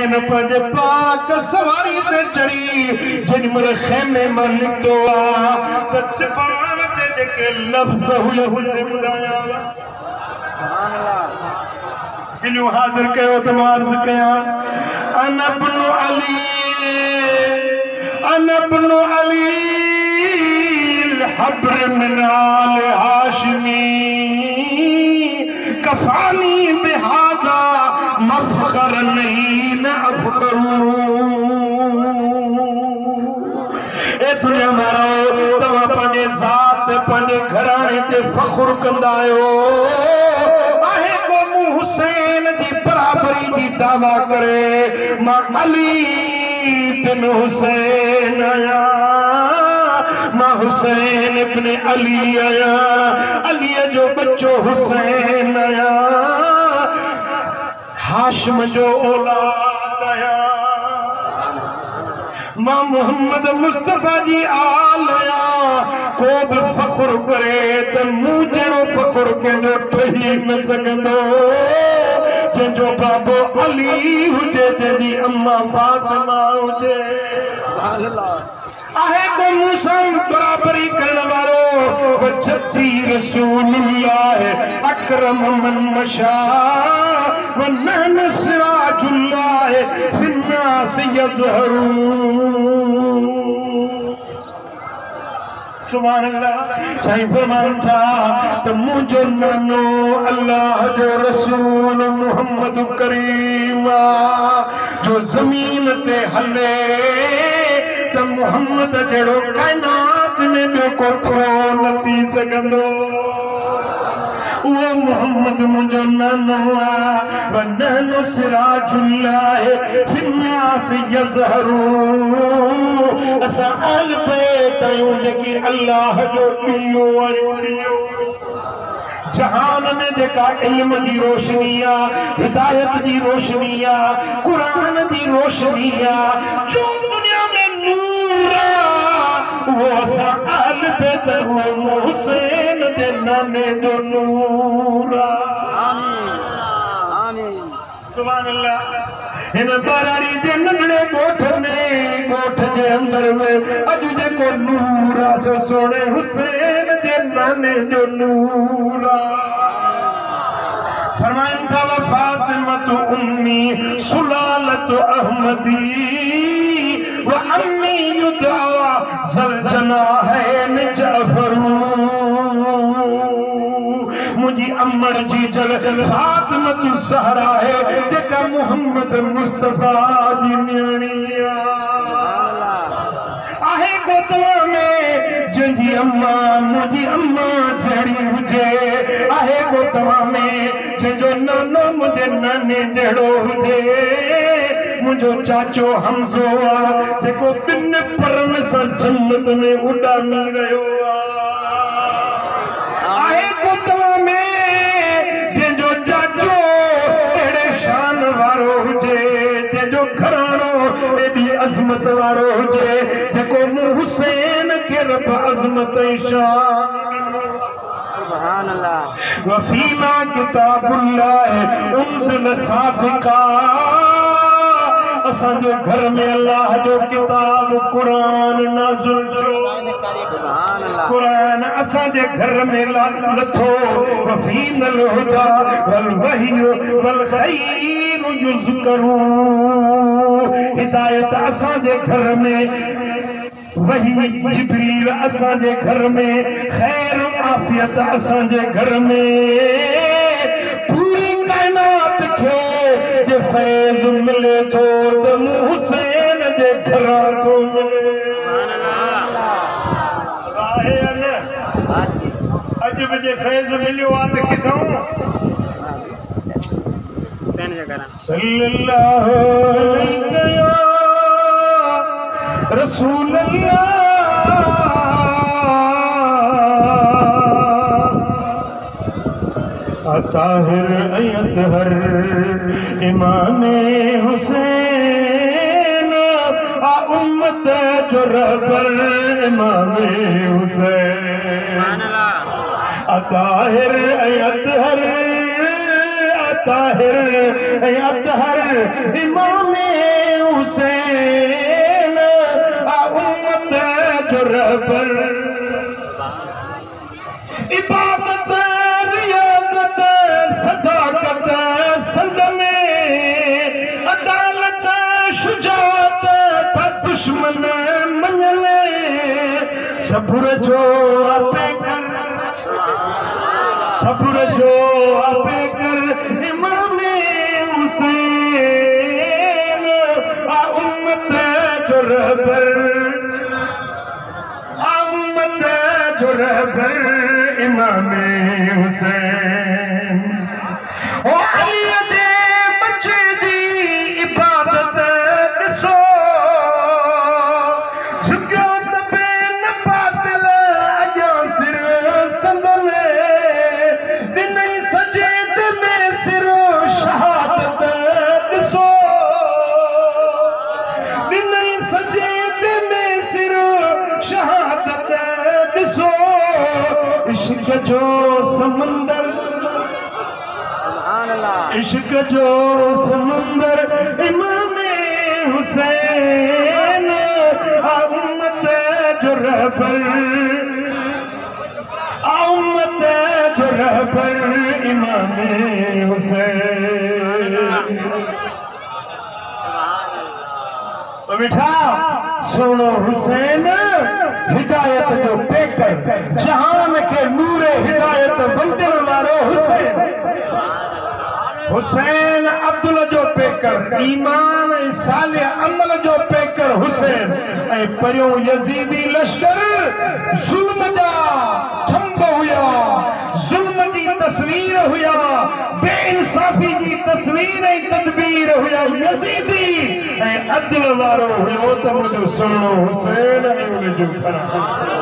हुसैन पंहिंजे पाक सवारी ते चढ़ी जेॾी महिल ख़ैमे मां निकितो आहे त सिपान ते जेके लफ़्ज़ हुए ॿुधाया किलियूं हाज़िर कयो त मां अर्ज़ कयां अना इब्नु अली الحبر من آل هاشمی کفانی بهذا مفخر نہیں نہ اے دنیا مارو تمہاں پنجے ذات پنجے گھرانے تے فخر کندائیو آہے کو حسین جی برابری جی دعویٰ کرے ماں علی بن حسین آیا ماں حسین ابن علی آیا علی جو بچو حسین آیا ہاشم جو اولاد آیا ماں محمد مصطفیٰ جی آل آیا کو بھی فخر کرے تو موجرو فخر کے جو ٹھہی نہ سکندو جو بابو علی ہوجے جی اماں فاطمہ ہوجے آہے کو موسیٰ برابری کرنے وارو وجتی رسول اللہ اکرم من مشا ونحن سراج اللہ فی الناس یظہرون سبحان اللہ سائیں فرمان تھا تو مجھو نانو اللہ جو رسول محمد کریم جو زمین تے ہلے تو محمد جڑو کائنات میں جو کو تھو نتی سکندو وہ محمد مجھو نانوا ونانو سراج اللہ فی الناس یظہرون اسا آل بیت آئیوں جکی اللہ جو لیو آئیوں جہان میں جکا علم دی روشنیاں ہدایت دی روشنیاں قرآن دی روشنیاں جو دنیا میں نورا وہ اسا آل بیت وہ حسین دے نانے جو نورا آمین سبحان اللہ ہن باراری دے نگڑے گوٹھ جے اندر میں اجو جے کو نورا سو سونے حسین دے نانے جو نورا فرمائن تھا وفاطمت امی سلالت احمدی وَأَمِّي يُدْعَوَا زَلْجَنَاهَيْنِ جَعْفَرُونَ مجھے امر جی جل فاطمت الزہرا ہے جکا محمد مصطفیٰ جی نیانیا آہے گوتوا میں جنجی اماں مجھے اماں جڑی ہوجے آہے گوتوا میں جنجو نانو مجھے نانے جڑو ہوجے مجھو چاچو حمزو جکو بن پرم سا جنت میں اڑانی رہو آئے کتوا میں جنجو چاچو ایڑے شان وارو ہوجے جنجو گھرانو ایڈی عظمت وارو ہوجے جکو حسین کے رب عظمت شان سبحان اللہ وفیما کتاب اللہ انزل صادقا اساں جو گھر میں اللہ جو کتاب قرآن نازل جو قرآن اساں جو گھر میں لتھو وفین الہدا والوحی والخیر یذکرو ہدایت اساں جو گھر میں وحی جبریل اساں جو گھر میں خیر عافیت اساں جو گھر میں پوری کائنات کھے جے فیض ملے تو دم حسین جے گھران تو ملے اج بجے فیض ملیو آتے کتاؤں صلی اللہ علیہ یا رسول اللہ طاہر اطہر امام حسین امت جو رہبر امام حسین طاہر اطہر ताहिर अतहर इमाम हुसैन उम्मत जो रहबर इबादत रियाजत सदाकत सज़म अदालत शुजात था दुश्मन मंगले सब्र जो आपे कर सब्र जो आपे कर इमाम हुसैन उम्मत जो रहबर उम्मत जो रहबर इमाम हुसैन ओ अली दे बच्चे दी इबादत ॾिसो झुकियो त बेन बातिल अॼां सिर संदले ॾिनई सजेद में सिर शहादत ॾिसो ॾिनई सजेद में सिर शहादत ॾिसो इश्क जो समंदर इश्क जो समंदर इमाम हुसैन उम्मत जो रहबर उम्मत जो रहबर इमाम हुसैन मिठा सुनो हुसैन हिदायत जो पेकर जहान के नूरे हिदायत बंदण वारो हुसैन हुसैन अब्दुल जो पेकर ईमान सालिह अमल जो पेकर हुसैन परियों यजीदी लश्कर जुल्म जा थंब हुया जुल्म जी तस्वीर हुया बेइंसाफी जी तस्वीर तदबीर हुया यजीदी अदल वारो हुयो त मुझो सुनो हुसैन जो फर्क